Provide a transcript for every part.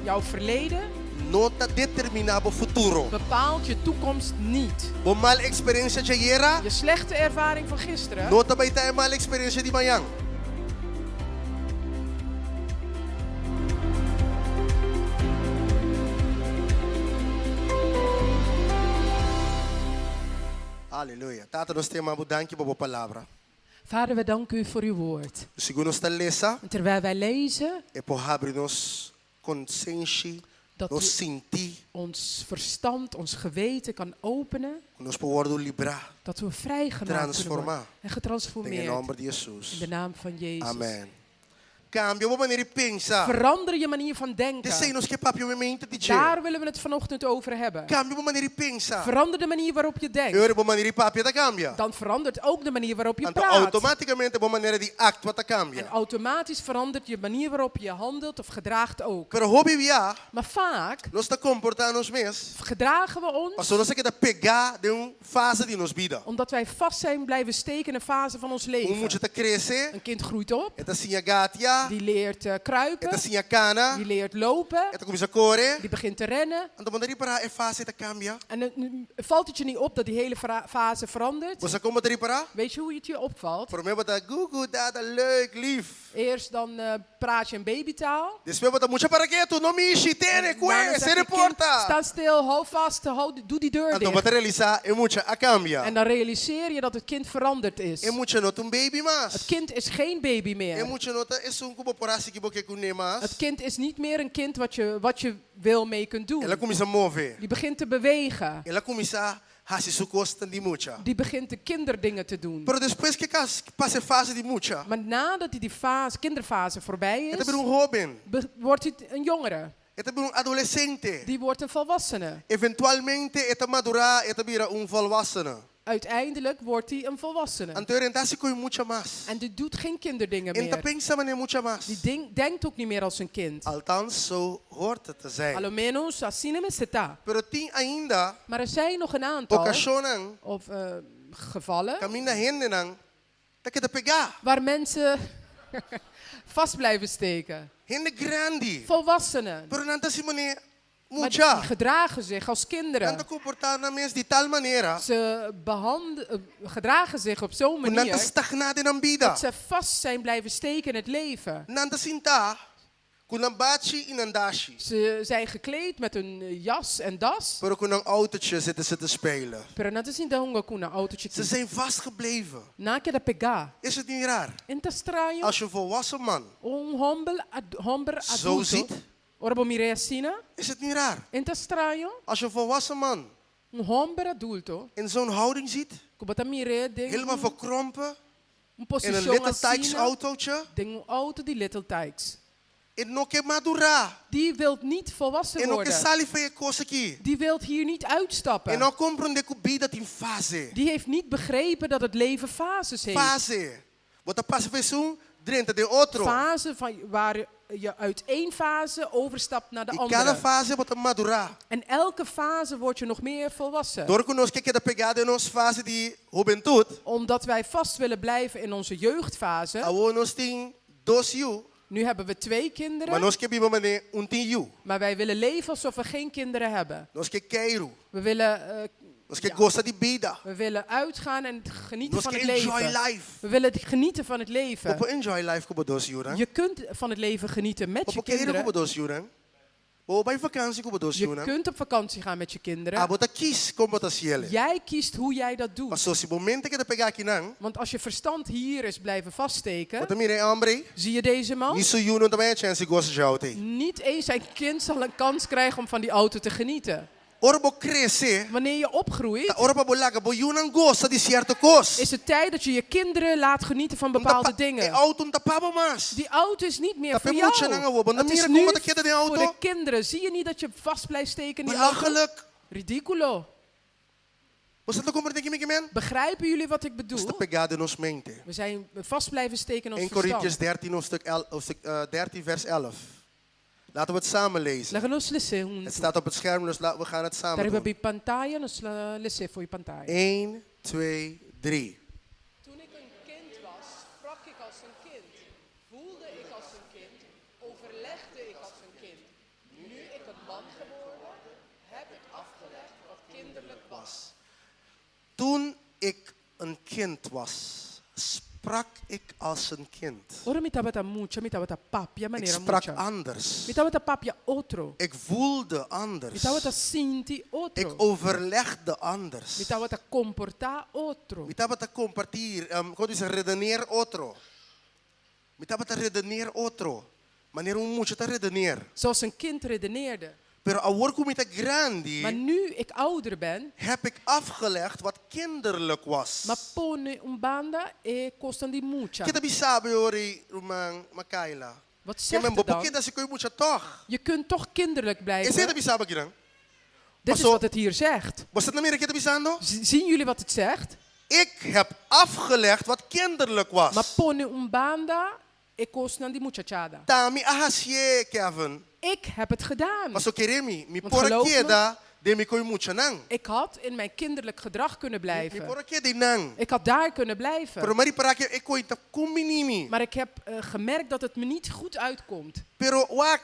Jouw verleden não está determinado o futuro. bepaalt je toekomst niet. Uma mal experiência de ayer Je slechte ervaring van gisteren não também está mal experiência de amanhã. Aleluia. Tata, nós temos uma dank por a palavra. Vader, we danken u voor uw woord. O segundo está lesa En terwijl wij lezen é por abrir nos consciência, dat nos u sentir, ons verstand, ons geweten kan openen, nos poder livrar. dat we vrijgemaakt kunnen Transformar. worden en Em getransformeerd. nome de Jesus. In de naam van Jezus. Amém. Cambia a maneira de pensar. Verander je manier van denken. Dizemos que papo é mente de Daar willen we het vanochtend over hebben. Cambia a maneira de pensar. Verander de manier waarop je denkt. Eu a maneira de papo da cambia. Dan verandert ook de manier waarop je Então praat. automaticamente a maneira de acto ta En cambia. automatisch verandert je manier waarop je handelt of gedraagt ook. Pero hobby via, Maar vaak nós está comportando nos mes. gedragen we ons Pastor, nós quer pegar de fase de nos vida. omdat wij vast zijn blijven steken in een fase van ons leven. Moet te crescer, Een kind groeit op, eta sinha gatia, die leert kruipen, eta sinha cana, die leert lopen, eta começa a correr. die begint te rennen. Então maneira para a fase ta cambia. En valt het je niet op dat die hele fase verandert? Você como maneira para? Weet je hoe het je opvalt? Voor mij bota gugu dada leuk lief. Eerst dan praat je een babytaal. Depois bota mucha para que tu não me enche, tene, Daarna que, zeg se je, kind, reporta. sta stil, hou vast, doe die deur Então dicht. bota realizar é mucha a cambia. En dan realiseer je dat het kind veranderd is. É mucha not baby mas. Het kind is geen baby É meer. mucha nota é cubo por assim que boque com mas. Het kind is niet meer een kind wat je wil mee kunt doen. Ela começa a mover. Die begint te bewegen. Ela começa a se sucosta de mucha. Die begint de kinderdingen te doen. Pero depois que passa a fase de mucha, Maar nadat die kinderfase voorbij é is, também jovem, wordt hij een jongere. é também adolescente. Die wordt een volwassene. Eventualmente é madurar, é vira volwassene. Uiteindelijk wordt hij een volwassene. Então orientar-se com mucha mais. En die doet geen kinderdingen Então meer. pensa maneira mucha mais. Die denkt ook niet meer als een kind. Althans, zo hoort het te zijn. Allo menos assim nem está. Pero tem ainda Maar er zijn nog een aantal ocasiões of gevallen caminha gente não tá que te pegar. waar mensen vast blijven steken. Gente grande. Volwassenen. Pero não tá se maneira Maar die mucha. gedragen zich als kinderen. Não comportar na mens de tal maneira. Ze gedragen zich op zo'n Não tá manier stagnado na vida. dat ze vast zijn blijven steken in het leven. Não tá sinta. Kunang bachi inandashi. Ze zijn gekleed met een jas en das. Pero kunang autootje zitten ze te spelen. Pero natin sin dahunga kuna autootje Ze zijn vastgebleven. Na que da pegar. Is het niet raar? Enta estranho. Als je een volwassen man Hombre zo adulto. ziet, Ora bom mirei assina. is het niet raar. Enta estranho. Als je een volwassen man Hombre adulto. in zo'n houding ziet, Kubata mirei ding. helemaal verkrompen, Een in een position little tykes assina. autootje, Ding een auto die little tykes. en nog een madura, Die wilt niet volwassen en nog een worden. salife coisa aqui. Die wilt hier niet uitstappen. En não compreende que vida tem fase. Die heeft niet begrepen dat het leven fases heeft. Fase. Bota passa vez dentro de outro. Fase van waar je uit één fase overstapt naar de E cada andere. fase bota madurar. En elke fase word je nog meer volwassen. Door que nós que da pegada em nossa fase de juventude, Omdat wij vast willen blijven in onze jeugdfase. aonde nós tem 2 you, Nu hebben we 2 mas kinderen. nós que vive mané tem you. Maar wij willen leven alsof we geen kinderen hebben. Nós que quero, We willen, nós que gosta de vida. we willen uitgaan en genieten Nós van que het enjoy leven. life. We willen genieten van het leven. Opo enjoy life como 2 you, Je kunt van het leven genieten met je Opo quero como kinderen. 2 you, Ou bij vakantie como 2 Je you, kunt op vakantie gaan met je kinderen. Ah, bota kies como bota ciele. Jij kiest hoe jij dat doet. Mas se momento que da pegar aqui não, Want als je verstand hier is blijven vaststeken, bota mire hombre, zie je deze man? isso you não também chance gosta de auto. Niet eens zijn kind zal een kans krijgen om van die auto te genieten. Ora bo crescer, Wanneer je opgroeit, ora pa bolaga, bo you não gosta de certo coisa. is het tijd dat je je kinderen laat genieten van bepaalde E dingen. auto não tapava mais. Die auto is niet meer Dat voor moet jou. je nou gewoon, want Het is dan nu kom je dat je de auto- voor de kinderen. Zie je niet dat je vast blijft steken in die auto? Belachelijk. Ridiculo. Você não compreende que man? Begrijpen jullie wat ik Está bedoel? pegado nos mente. We zijn vast blijven steken in ons 1 Coríntios verstand. 13, hoofdstuk 13, vers 11. Laten we het samen lezen. Laga nos lese Het staat op het scherm, dus we gaan het samen Tariba doen. bi pantalla, nos lese voor je pantalla. 1, 2, 3. Toen ik een kind was, sprak ik als een kind, voelde ik als een kind, overlegde ik als een kind, kind was, sprak ik als een kind. Ora mitawata mucha, mitawata papia, Ik manera sprak mucha. anders. Mitawata papia otro. Ik voelde anders. Mitawata sinti Ik otro. overlegde anders. Mitawata comporta otro. Mitawata compartir, quando diz redeneer outro. Mitawata redeneer outro. Maneer hoe moet je te redeneer? Zoals een kind redeneerde. Pero awor ko mita Maar grandi, nu ik ouder ben, heb ik afgelegd wat kinderlijk was. ma pone umbanda e costan di mucha. Kita bisabi ori rumang makaila. Wat Kaya zegt men het dan? bobukid si koy mucha toch. Je kunt toch kinderlijk Is blijven. dit bisabi ginang? Dit is Paso- wat het hier zegt. Was dat namira kita bisando? Zien jullie wat het zegt? Ik heb afgelegd wat kinderlijk Ma was. pone umbanda e costan di muchachada. Tami ahasye Kevin. Ik heb het gedaan. Paso keremi, mi Want geloof me- pora de mi koy mucha nang. Ik had in mijn kinderlijk gedrag kunnen Mi blijven. pora keda nang. Ik had daar kunnen Pero blijven. mari para ke ik koy ta kuminimi. Maar ik heb gemerkt dat het me niet goed uitkomt. Pero wak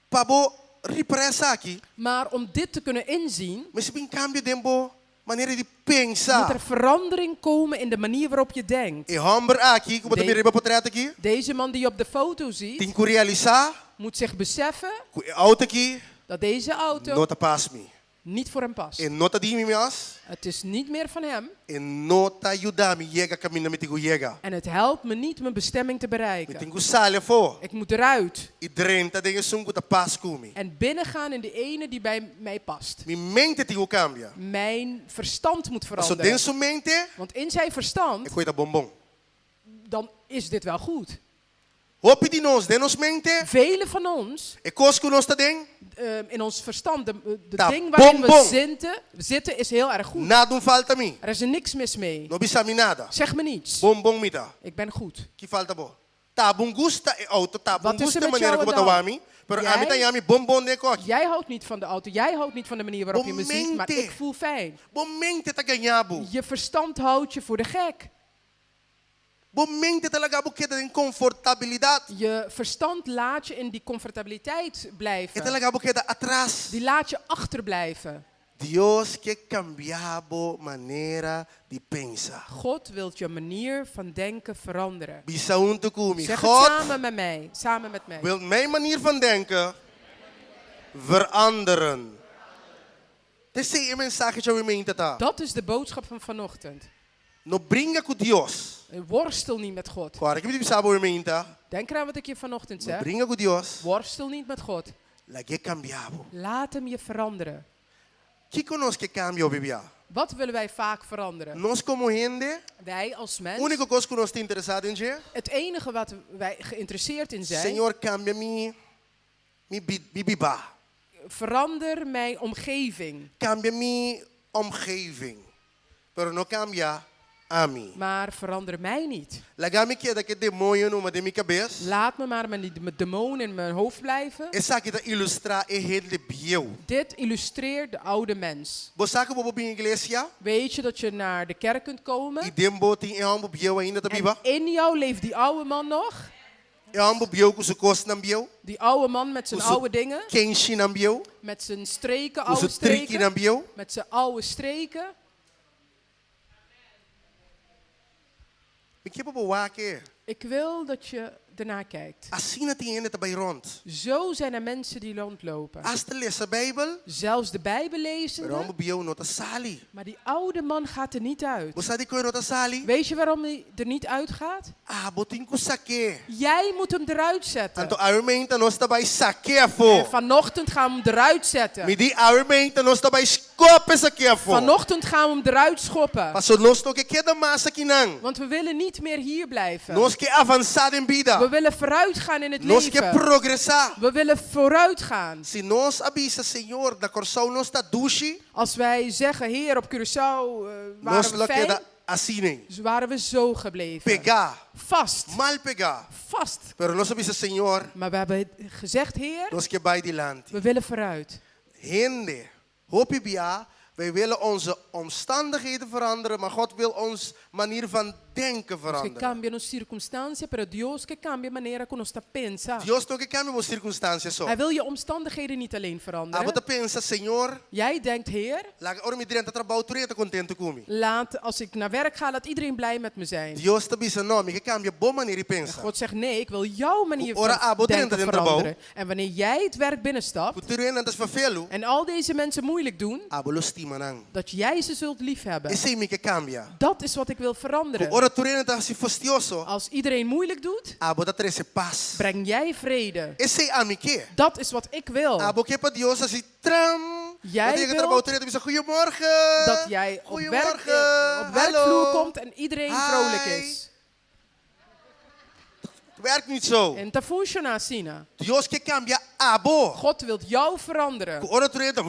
pabo ripresaki. Maar om dit te kunnen inzien, Misschien cambio dembo maniera di moet pensa. er verandering komen in de manier waarop je denkt. E hamber aqui, como De- também riba potreto aqui. Deze man die je op de foto ziet, Tem que realizar, moet zich beseffen que auto aqui, dat deze auto nota pasmi. niet voor hem past. E nota di mi as, Het is niet meer van hem e nota ayudami yega caminho mi tigo yega. en het helpt me niet mijn bestemming te Mi bereiken. tengo sale fo. Ik moet eruit E drenta de sungu ta pas kumi. en binnengaan in de ene die bij mij past. Mi mente tigo cambia. Mijn verstand moet So veranderen. denso mente, Want in zijn verstand, e coita bombom. dan is dit wel goed. Hopi di nos, de nos mente, Velen van ons, e cosco nos ta den, in ons verstand, de Ta ding waarin we bonbon. zitten is heel erg goed. nada falta mi. Er is er niks mis mee. No bisami nada. Zeg me niets. Bombom mita. Ik ben goed. Que falta bo? Tá bom gusta e auto, tá bom Wat is er gusta met maneira jou como dan? tawami, pero Jij- ami ta yami bombom de coque. Jij houdt niet van de auto, jij houdt niet van de manier waarop je me ziet, maar Momente. ik voel fijn. Bom mente ta ganhabo. Je verstand houdt je voor de gek. Bom mente talaga bukeda in confortabilidade. Je verstand laat je in die comfortabiliteit E blijven. talaga bukeda atrás. Die laat je achterblijven. Deus que cambiabo maneira de pensar. God wil je manier van denken veranderen. Bisa unto kumi. Zeg het God samen met mij. Samen met mij. wil mijn manier van denken veranderen. Dit is een mensagem que eu mente tá. Dat is de boodschap van vanochtend. No brinca com Deus. Worstel niet met God. Agora que me bisabo eu mente. Denk eraan wat ik je vanochtend No zeg. brinca com Deus. Worstel niet met God. La que cambiabo. Laat hem je veranderen. Que conosco que cambia, Bíblia? Wat willen wij vaak veranderen? Nós como gente, Wij als o mens. único coisa que nós estamos interessados em é, Het enige wat wij geïnteresseerd in zijn. Senhor, cambia mi biba. Verander mijn omgeving. Cambia mi omgeving. Pero não cambia a mim. Maar verander mij niet. Lagami que daquele demônio numa de minha cabeça. Laat me maar met die demon in mijn hoofd blijven. Essa aqui está ilustrar e rede bio. Dit illustreert de oude mens. Você sabe como in igreja? Weet je dat je naar de kerk kunt E komen? dembo tem e ambo bio ainda tá En biba? in jou leeft die oude man nog. E ambo bio com seu costo na bio? Die oude man met zijn Oezo- oude dingen. Kenshi na bio? Met zijn streken, Com oude seu trick na streken. bio? Met zijn oude streken. Me que boa que. Ik wil dat je ernaar kijkt. Assim na tem ainda tá bij rond. Zo zijn er mensen die rondlopen. Hasta lees a Bijbel. Zelfs de Bijbel Pero lezende. ambo bio nota sali. Maar die oude man gaat er niet uit. Você sabe que nota sali? Weet je waarom hij er niet uitgaat? Ah, botin com saque. Jij moet hem eruit zetten. Tanto argumenta nós tá bij saque En fo. vanochtend gaan we hem eruit zetten. Me di argumenta nós tá bij scope saque fo. Vanochtend gaan we hem eruit schoppen. Pastor nós não que queda massa aqui não. Want we willen niet meer hier blijven. Nós que avançar em vida. We willen vooruit gaan in het Nós que leven. progressar. We willen vooruit gaan. Se nós avisa Senhor da corção nós tá dushi, Als wij zeggen, Heer, op Curaçao nós waren we lo fijn, queda assim nem. dus waren we zo gebleven. Pegar, Vast. mal pegar. Vast. Pero nós avisa Senhor, Maar we hebben gezegd, Heer, nós que vai dilante. we willen vooruit. Rende, hope bia, Wij willen onze omstandigheden veranderen, maar God wil ons manier van denken Que veranderen. cambia as circunstâncias, pero Deus que cambia a maneira como está pensa. Dios não que cambia as circunstâncias só. Hij wil je omstandigheden niet alleen Ah, veranderen. você pensa, Senhor, Jij denkt, Heer, laat ik me direct trabalho, tu reta contento comigo. laat als ik naar werk ga, laat iedereen blij met me zijn. Dios te bisa não, que cambia boa maneira de pensar. God zegt, nee, ik wil jouw manier Ora, van abo denken dentro dentro veranderen. En wanneer jij het werk binnenstapt Tu reta antes vervelo, en al deze mensen moeilijk doen, abo lo stima nang. dat jij ze zult liefhebben. Esse é que cambia. Dat is wat ik wil veranderen. Ora tu reta se fastioso, Als iedereen moeilijk doet, abo da trece paz. breng jij vrede. Esse é a que. Dat is wat ik wil. Abo que para Dios assim tram. Jij Dat je wilt trabalho, tu reta bisa goeiemorgen. Dat jij op Goeiemorgen. werkvloer Hallo. komt en iedereen Hi. vrolijk is. Het werkt niet zo. En dat funciona assim. Dios que cambia abo. God wil jou veranderen. Ora tu reta.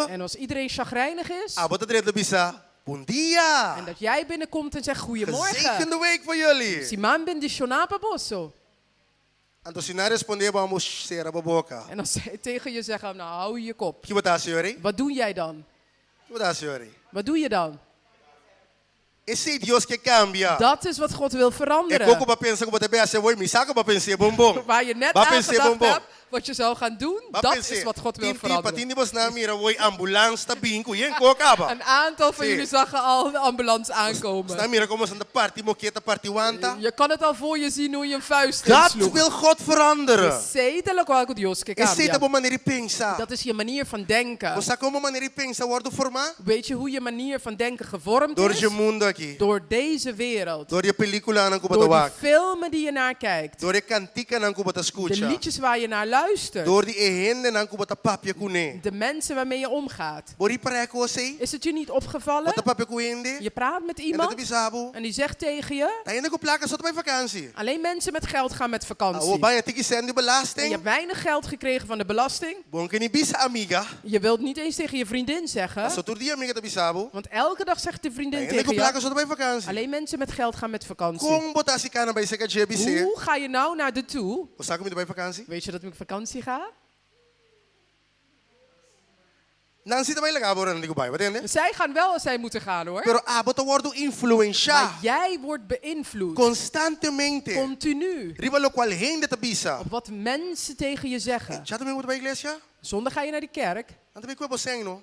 En als iedereen chagrijnig is, Abo da reta bisa. Bom dia. en dat jij binnenkomt en zegt goedemorgen. Gezegende week voor jullie. Si man ben di shonapa bosso. Então, se não responder, vamos ser a boca. En als zij tegen je zeggen, nou hou je kop. Que botar, senhor? Wat doe jij dan? Que botar, senhor? Wat doe je dan? Esse é Deus que cambia. Dat is wat God wil É veranderen. coco para pensar que você vai ser bom, me saca para pensar bombom. Waar je net Wat aan pensei, gedacht bonbon? hebt, wat je zou gaan doen, dat is wat God wil veranderen. Tini bos na mira, woi ambulance ta bingo, yen ko acaba. Een aantal van Zie. jullie zagen al de ambulance aankomen. Na mira como são da party moqueta party wanta. Je kan het al voor je zien hoe je een vuist Dat insloeg. wil God veranderen. Zeker ook wel Dios que Esse é a cambia. maneira de pensar. Dat is je manier van denken. Você como maneira de pensar wordt formar? Weet je hoe je manier van denken gevormd Door is? je mundo aqui. Door deze wereld. Door je película na kuba Door die tawak. filmen die je naar kijkt. Door je cantica na kuba ta De escucha. liedjes waar je naar luistert. Door die ehende na kuba ta papia kune. De mensen waarmee je omgaat. Bori pareko sei. Is het je niet opgevallen? Wat papia kuende. Je praat met En dat iemand bisabo. en die zegt tegen je... Daar je plaka zat bij vakantie. Alleen mensen met geld gaan met Oh, vakantie. bij je tiki zijn die En je belasting. hebt weinig geld gekregen van de belasting. Bonke ni bisa amiga. Je wilt niet eens tegen je vriendin zeggen. Zo tur die amiga ta bisabo. Want elke dag zegt de Daar vriendin je tegen plaka je... zat bij vakantie. Alleen mensen met geld gaan met vakantie. Kung botasi kana bij seka JBC. Hoe ga je nou naar de toe? O saco me bij vakantie. Weet je dat ik op vakantie ga? Nancy ta bij laga boran di ko bij. Wat ende? Zij gaan wel als zij moeten gaan hoor. Pero abo ta wordo influencia. Maar jij wordt beïnvloed. Constantemente. Continu. Riba lo qual hende ta bisa. Op wat mensen tegen je zeggen. Já também muito bij igreja? Zondag ga je naar de kerk. Ante bem ko boseng no.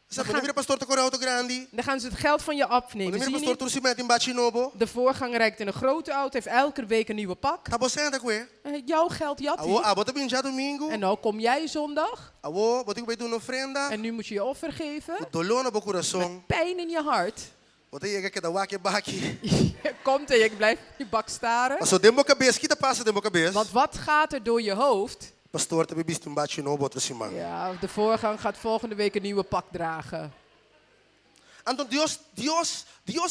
Sabe, gaan- não vira pastor ta cor auto grande. Dan gaan ze het geld van je Não afnemen. vira Zie je pastor niet? tur simet in bachinobo. De voorganger rijdt in een grote auto, heeft elke week een nieuwe pak. Ta boseng ta kwe. Jouw geld jat Awo hij. abo ta bin já domingo. En nou kom jij zondag Awo, botik bij doen ofrenda. en nu moet je je offer geven. O dolor no bo coração. Pijn in je hart. Botik je que da wake baki. Je komt en je blijft op je bak staren. Mas o demo cabeça, que ta passa demo cabeça. Want wat gaat er door je hoofd? Pastor ta bibist um bachinobo outro simang. Ja, de voorgang gaat volgende week een nieuwe pak dragen. Então Deus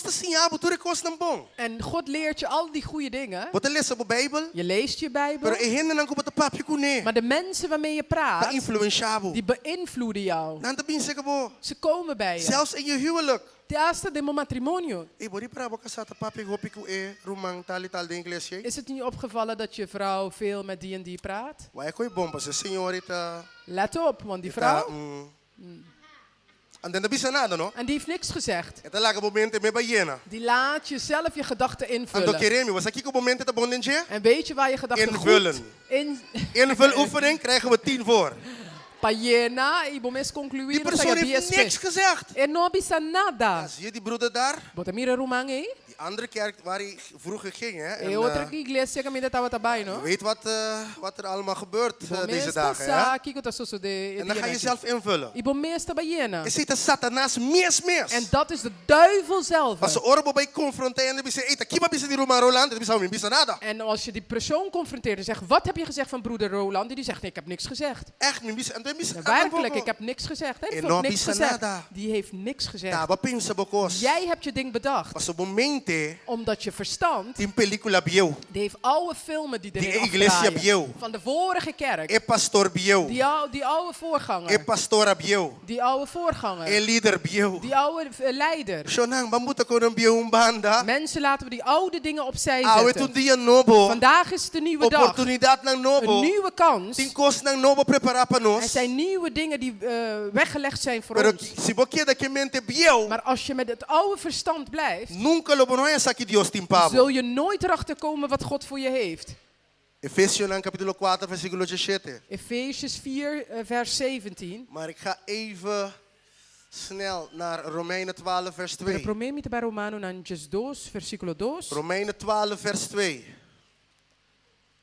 ta sinhabo tu recos nam bom. En God leert je al die goede dingen. Bota lesa bo Bible. Je leest je Bijbel. Pero e hende nan ko bota papi kune. Maar de mensen waarmee je Ta praat, influenciabo. die beïnvloeden jou. Nan ta bin seka bo. Ze komen bij je. Zelfs in je huwelijk. Te hasta de mijn matrimonio. E bori pra boca sata papi hopi ku e rumang tali tal de inglês ye. Is het niet opgevallen dat je vrouw veel met die en die praat? Wa e koi bom pas senhorita. Let op, want die Ta vrouw, And then bisa nada no. en die heeft niks gezegd. Eta laga momente me baiena. Die laat je zelf je gedachten Ando invullen. queremos, was aqui com momente ta bondenje. En weet je waar je gedachten Invullen. goed in... Invul oefening krijgen we 10 voor. Payena, e bom Die concluir persoon heeft niks gezegd. E não bisa nada. Zie je die broeder daar? Bota mira rumangi. Die andere kerk waar hij vroeger ging. Hè? En, E outra igreja que me estava também, je não? weet wat er allemaal gebeurt Bom deze mês dagen. Hè? passar aqui que eu tô sosso de. En dan ga je zelf invullen. E bom mês Payena. Je ziet de Satanas mes. En dat is de duivel zelf. Als ze orbo bij confronteren, dan zeggen ze, kima bisa die Roma Roland, dan bisa bisa nada. En als je die persoon confronteert en zegt, wat heb je gezegd van broeder Roland? Die zegt, nee, ik heb niks gezegd. Echt, mi bisa, en dan bisa. Ja, werkelijk, ik heb niks gezegd. Hij heeft En ook no niks bisa gezegd. nada. Die heeft niks gezegd. Taba pinsa bokos. Jij hebt je ding bedacht. Mas o momente, Omdat je verstand, tem película bieu. die heeft oude filmen die Die erin iglesia afdraaien. bieu. Van de vorige kerk. É pastor bieu. Die oude voorganger. É pastora bieu. Die oude voorganger. É líder bieu. Die oude leider. Shonang, bambuta ko ng bieu umbanda. Mensen, laten we die oude dingen opzij Awit zetten. un dia nobo. Vandaag is het een nieuwe dag. Oportunidad ng nobo. Een nieuwe kans. Tingkos ng nobo prepara pa En nos. zijn nieuwe dingen die weggelegd zijn voor Pero ons. se você queda que mente viejo, Maar als je met het oude verstand blijft, nunca lo bueno es que Dios te zul impavo. je nooit erachter komen wat God voor je heeft. Efesios capítulo 4, versículo 17. Efesiërs 4, vers 17. Maar ik ga even snel naar Romeinen 12, vers 2. Prometo bij Romanos antes 2, versículo 2. Romeinen 12, vers 2.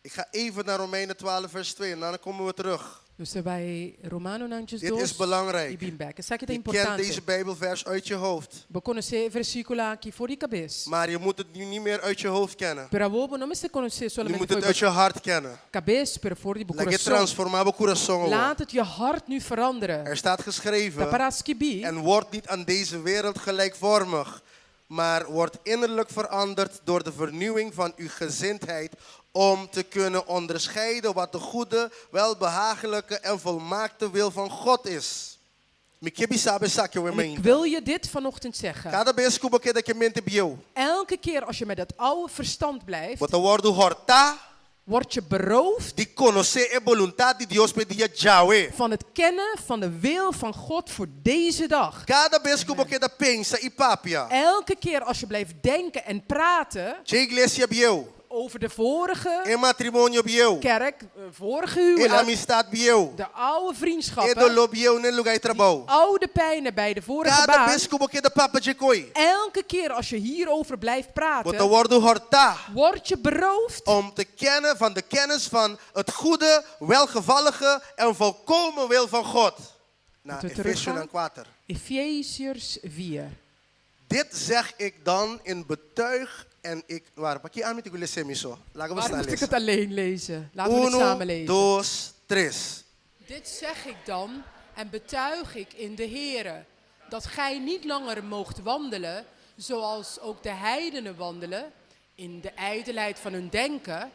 Ik ga even naar Romeinen 12, vers 2 en dan komen we terug. Dus bij Romanos antes 2. Dit is belangrijk. E bem back. Isso aqui é Je kent importante. deze Bijbelvers uit je hoofd. Vou conhecer versículo aqui fora de cabeça. Maar je moet het nu niet meer uit je hoofd kennen. Pero a não me se conhecer Je solamente moet foi het uit je hart kennen. cabeça, pero fora de Laat je coração. transformar je coração. Laat het je hart nu veranderen. Er staat Da geschreven, parece que bi. en word niet aan deze wereld gelijkvormig, maar word innerlijk veranderd door de vernieuwing van uw gezindheid, om te kunnen onderscheiden wat de goede, welbehagelijke en volmaakte wil van God is. En ik wil je dit vanochtend zeggen. Cada vez que você quer que mente bio, Elke keer als je met dat oude verstand blijft, você word horta word je beroofd de conhecer a vontade de Deus pedia Yahweh. van het kennen van de wil van God voor deze dag. Cada vez que você pensa e papia, Elke keer als je blijft denken en praten de igreja bio, over de vorige e matrimônio bio, kerk, vorige e huwelijk, amistad bio, de oude e vriendschappen, dolor bio no lugar de trabalho. oude pijnen bij de vorige Cada baan. vez que você da papa de coi, Elke keer als je hierover blijft você praten, wordt horta word je beroofd om te kennen van de kennis van het goede, welgevallige en volkomen wil van God. Na Moeten we Efesios teruggaan? 4. Efesiërs 4. Dit zeg ik dan in betuig en ik... Waar, pak je aan met de gulesemiso. Laten we Waarom snel moet ik het lezen. alleen lezen? Laten we het samen lezen. Dos, tres. Dit zeg ik dan en betuig ik in de Here, dat gij niet langer moogt wandelen, zoals ook de heidenen wandelen, in de ijdelheid van hun denken,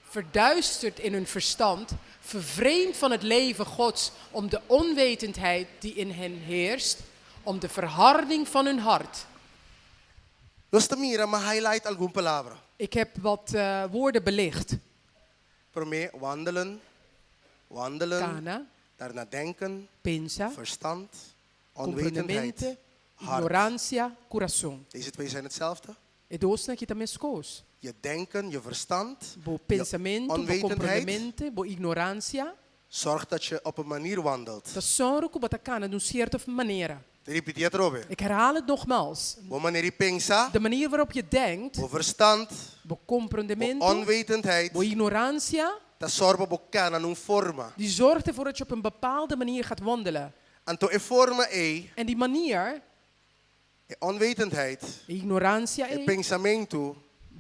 verduisterd in hun verstand, vervreemd van het leven Gods, om de onwetendheid die in hen heerst, om de verharding van hun hart. Dus te mira, maar highlight algum palavra. Ik heb wat woorden belicht. Prome, wandelen, Kana, daarna denken, pensa, verstand, onwetendheid, compreendimento, hart. ignorância, coração. Deze twee zijn hetzelfde. E dois aqui também escos. Je denken, je verstand, Bo je pensamento, bo onwetendheid, compreendimento, bo ignorância. zorgt dat je op een manier wandelt. Dat zorgen que batacana de een certa maneira. Repetia trove. Ik herhaal het nogmaals. Bo manier je pensa, De manier waarop je denkt, bo verstand, bo bo compreendimento, onwetendheid, bo ignorância, dat zorgt bo kana num forma. die zorgt ervoor dat je op een bepaalde manier gaat wandelen. Anto e forma En die manier, e onwetendheid, ignorância, e pensamento,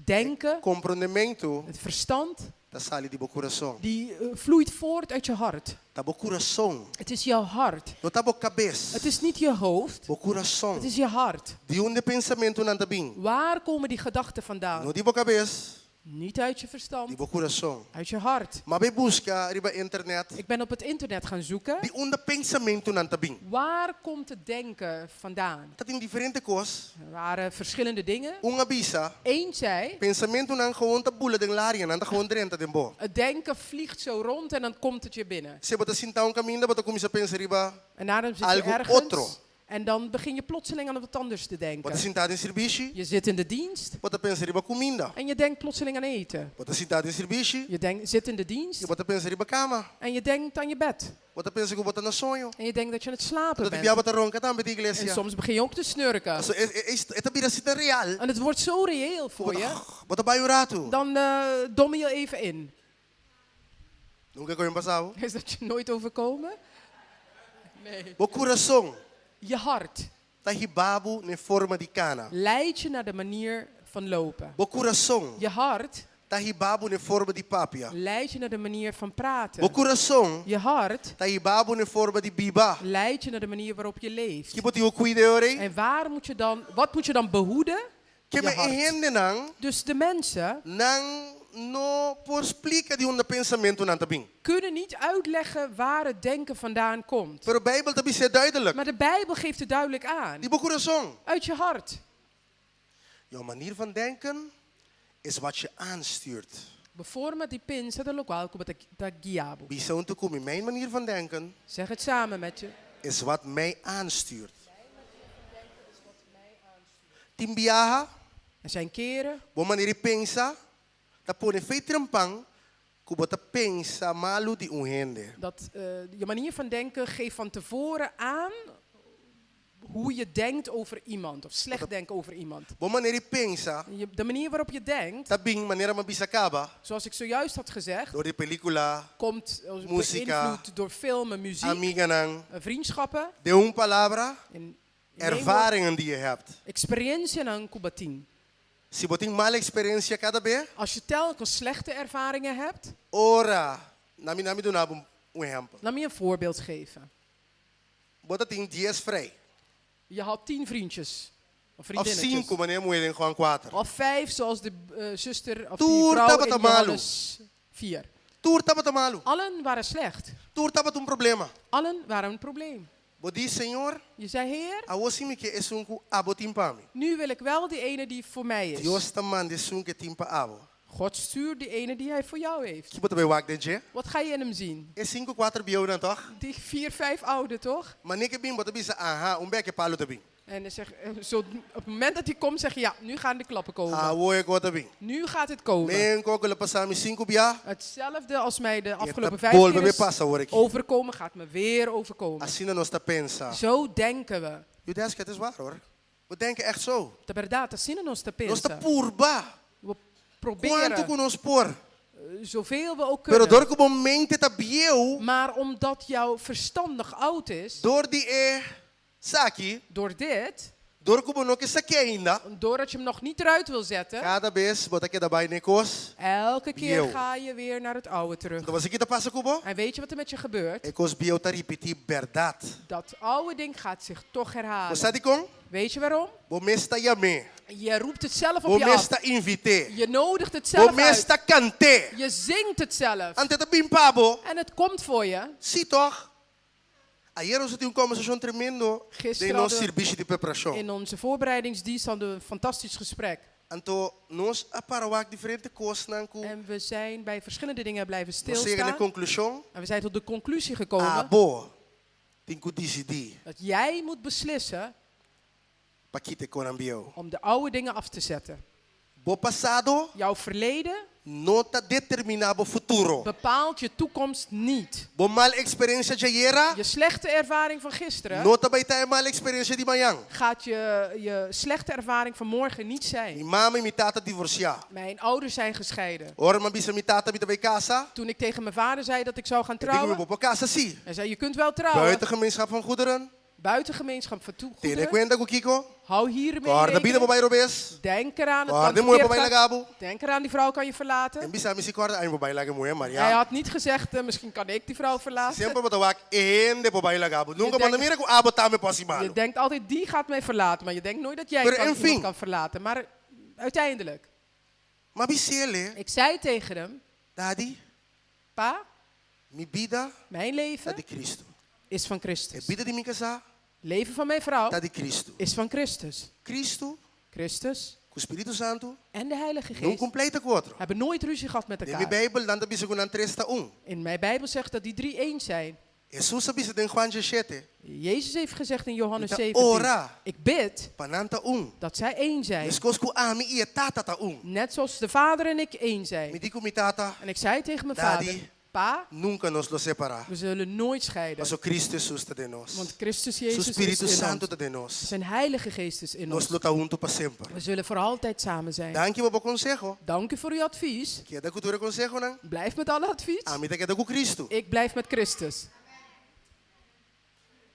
denken, compreendimento, het verstand, dat sali di bo coração. die vloeit voort uit je hart. Dat bo coração. Het is jouw hart. Não tá bo cabeça. Het is niet je hoofd, Bo coração. het is je hart. De onde pensamento não tá bem. Waar komen die gedachten vandaan? Não di bo cabeça, Niet uit je di verstand, bo coração. uit je hart. Maar bij busca riba internet, Ik ben op het internet gaan zoeken. de onde pensamento não tá bem. Waar komt het denken vandaan? Dat in diferente coisas. Er waren verschillende dingen. Uma bisa, Eén zei, pensamento não gewoon te bula den laria, não tá gewoon drenta den bo. het denken vliegt zo rond en dan komt het je binnen. Se bota sinta um caminho, bota começa a pensar riba, En daarom zit je Algo ergens otro. en dan begin je plotseling aan wat anders te bota denken. sentado em serviço, Je zit in de dienst bota pensar riba comida. en je denkt plotseling aan eten. Bota sentado em serviço, Je zit in de dienst je bota pensar riba cama. en je denkt aan je bed. Bota pensar que bota na sonho. En je denkt dat je aan het slapen Dat die bent. bota ronca também de En igreja. soms begin je ook te snurken. So é bira sita real. En het wordt zo reëel voor je. Bota baio rato. Dan dom je even in. Nunca coi passado. Is dat je nooit overkomen? Nee. Bo coração, Je hart tá ribabu ne forma de cana. leidt je naar de manier van lopen. Bo coração, Je hart tá ribabu ne forma de papia. leidt je naar de manier van Bo praten. coração, Je hart tá ribabu ne forma de biba. leidt je naar de manier waarop je leeft. Que bota o cuide ore. En wat moet je dan behoeden? Que Je me hart. ehende nang Dus de mensen nang no por explica de onde pensamento não tá bem. kunnen niet uitleggen waar het denken vandaan komt. Pero Bijbel tá bem duidelijk. Maar de Bijbel geeft het duidelijk aan. Die bo coração. Uit je hart. Jouw manier van denken is wat je aanstuurt. Beforma di pensa del local como da guiabo. Bisou te komen. Mijn manier van denken Zeg het samen met je. is wat mij aanstuurt. Timbiaha, Er zijn keren bom manier pensa, dat pone feitrampang, kubota pensa malu di unhende. dat je manier van denken geeft van tevoren aan hoe je denkt over iemand. Of slecht denken over iemand. Bom manier pensa, De manier waarop je denkt, tabing manera mabisakaba, zoals ik zojuist had gezegd, door de película, komt Musica, beïnvloed door filmen, muziek, amiga nang, vriendschappen. de un palabra, In ervaringen die je hebt. experiência ng kubating. Si boting mala experiência cada vez, Als je telkens slechte ervaringen hebt, ora, nami do nabo um exemplo. laat me je een voorbeeld geven. Bota tem dias vrij. Je had 10 vriendjes of Of vriendinnetjes. 5, wanneer moet je gewoon 4. Of 5, zoals de zuster of Toer die vrouw tabat in amalu. Johannes 4. Toer tabat malu. Allen waren slecht. Toer tabat problema. Allen waren een probleem. Bodi Senhor, Je zei, Heer, a você que é sunku abo timpami. nu wil ik wel die ene die voor mij is. Dios taman de sunke timpa abo. God stuurt die ene die hij voor jou heeft. Que bota bij wak de je? Wat ga je in hem zien? É 5, 4 bio dan toch? Die 4, 5 oude, toch? Maar nikke bim bota bisa aha, beke palo te bim. En dan zeg, zo, op het moment dat hij komt, zeg je, ja, nu gaan de klappen komen. Ah, wo ik wat bim. Nu gaat het komen. Men kokole pasami 5 bia. Hetzelfde als mij de afgelopen Bol 5 keer bebe is passa hoor ik. overkomen, gaat me weer overkomen. Assim nós tá pensa. Zo denken we. Judeus, het is waar hoor. We denken echt zo. De verdade, assim nós te Nós tá pensa. purba. We Quanto proberen que nós por? zoveel we ook Pero kunnen. door que o momento tá bieu, Maar omdat jouw verstandig oud is, door die saki, door dit, door que o no que saki ainda. doordat je hem nog niet eruit wil zetten, Cada vez bota que dabai nekos. elke keer Bieu. ga je weer naar het oude terug. Então você que tá passa kubo? En weet je wat er met je gebeurt? Ekos bieu tá repetir verdade. Dat oude ding gaat zich toch herhalen. Você sabe como? Weet je waarom? O mesta yame. Je roept het zelf O op je af. mesta invite. Je nodigt het O zelf uit. mesta cante. Je zingt het zelf. Ante tá bimpabo. En het komt voor je. Si toch? Ayer nós tínhamos como sessão tremendo de Gisteren nosso hadden serviço de preparação. in onze voorbereidingsdienst hadden we een fantastisch gesprek. Então, nós aparawak diferente coisas nanku. En we zijn bij verschillende dingen blijven Nós chega na stilstaan. conclusão. En we zijn tot de conclusie gekomen Abo, tem que decidir dat jij moet beslissen para que te corambio. om de oude dingen af te zetten. Bo passado Jouw verleden não tá determinado o futuro. bepaalt je toekomst niet. Bo mal experiência de ayer, Je slechte ervaring van gisteren não tá vai ter mal experiência de manhã. gaat je slechte ervaring van morgen niet zijn. Mi mama e mi tata divorciar. Mijn ouders zijn gescheiden. Ora ma bisa mi tata bita vai casa. Toen ik tegen mijn vader zei dat ik zou gaan Eu digo mi trouwen, bo casa sim. hij zei je kunt wel trouwen. Buitengemeenschap van goederen. Buitengemeenschap van Tene toegoederen. cuenta com Kiko. Hou hiermee Guarda vida rekening. bo vai robes. Denk eraan, het Guarda kan moe bo verkeerd vai gaan. lagabo. Denk eraan, die vrouw kan je En verlaten. bisa mi si guarda ai bo vai lage moe Hij Maria. had niet gezegd, misschien kan ik die vrouw verlaten. Sempre bo tawak ende bo vai lagabo. Nunca denkt- manda mira ko abo tame possible. Je denkt altijd, die gaat mij verlaten. Maar je denkt nooit dat jij Maar enfin. iemand kan verlaten. Maar uiteindelijk. Ma bisele, Ik zei tegen hem, daddy, pa, mi vida mijn tá leven de Cristo. is van E Christus. vida de mi casa Leven van mijn vrouw tá de Cristo. is van Christus. Cristo, Christus com o Espírito Santo, en de Heilige não Geest completa com o outro. hebben nooit ruzie gehad met Na minha elkaar. Bíblia, dando bisa com 3:1. In mijn Bijbel zegt dat die 3 één zijn. Jesus sabi sa den Juan 17, Jezus heeft gezegd in Johannes Ita 17, ora. ik bid pananta dat zij één zijn. Eskos ko ami iya tata ta Net zoals de vader en ik één Mi zijn. di ko mi tata, En ik zei tegen mijn Daddy. vader, pa, nunca nos lo separa. we zullen nooit scheiden. Mas o Cristo Jesus tá de nós. Want Christus Su Jezus is Espírito in Santo ons. tá de nós. Zijn Heilige Geest is in Nos ons. lo tá junto para sempre. We zullen voor altijd samen zijn. Danke mo consejo. Dank u voor uw advies. Que da cultura consejo nang. Blijf met alle advies. Ami ta da com Cristo. Ik blijf met Christus.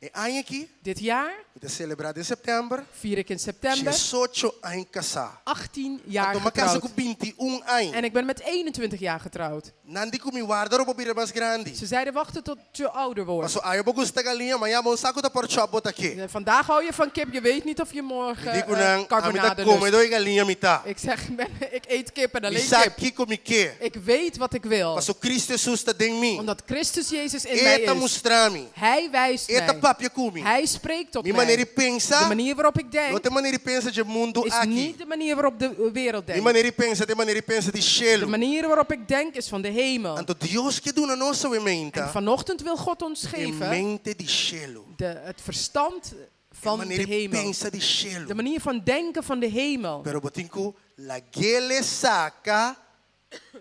E ano aqui, Dit jaar kita celebrar em setembro. vier ik in september 18 anos casar. 18 jaar Então, uma casa com getrouwd. 21 anos. En ik ben met 21 jaar getrouwd. Nandi ko mi guarda ro bira mais grande. Ze zeiden wachten tot je ouder Mas wordt. so ayo ba gusta galinha, maya mo saco da porchop aqui. Vandaag hou je van kip, je weet niet of je morgen Di ko nang ami ta carbonade come lust. doi galinha mita. Ik zeg, ik eet kip en Mi alleen sa kip. aqui ko mi que. Ik weet wat ik wil. Mas o Cristo Jesus tá dentro de mim. Omdat Christus Jezus in mij Eta is. mostrami. Hij wijst Eta mij. papje kumi. Hij spreekt tot Mi maneri mij. pensa. De manier waarop ik denk Não tem maneira pensa de mundo is aqui. niet de manier waarop de wereld Mi denkt. maneira pensa, tem maneira pensa de De cielo. manier waarop ik denk is van de hemel. Então Deus que dona nossa En mente. vanochtend wil God ons É geven mente de cielo. het verstand van de Maneira hemel. pensa de cielo. De manier van denken van de hemel. Pero botinko la gele saca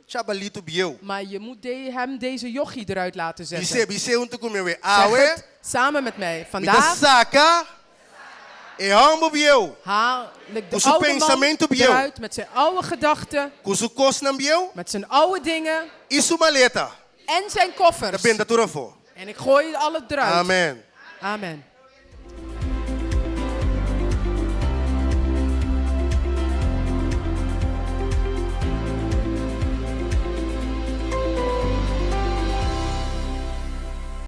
chabalito bieu. Maar je moet hem deze jochie eruit laten zetten. Bise unto come we Zeg awe. het samen met mij. Mita Vandaag saca e hambo bieu. haal ik de Kusu oude man pensamento bieu. eruit met zijn oude gedachten, Kusu kos nam bieu. met zijn oude dingen Isu maleta. en zijn Da koffers. benda turafo. En ik gooi alles eruit. Amen. Amen.